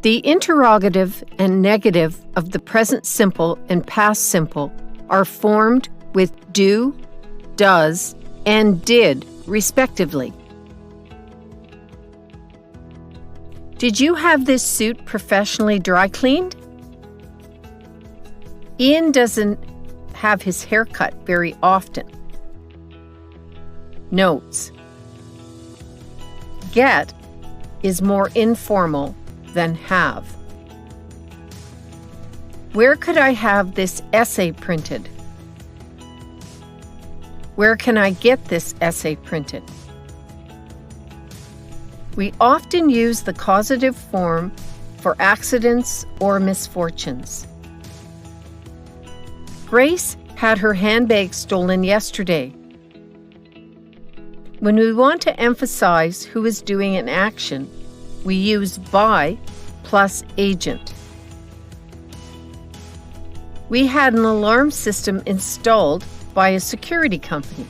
The interrogative and negative of the present simple and past simple are formed with do, does, and did, respectively. Did you have this suit professionally dry cleaned? Ian doesn't have his hair cut very often. Notes. Get is more informal than have. Where could I have this essay printed? Where can I get this essay printed? We often use the causative form for accidents or misfortunes. Grace had her handbag stolen yesterday. When we want to emphasize who is doing an action, we use by plus agent. We had an alarm system installed by a security company.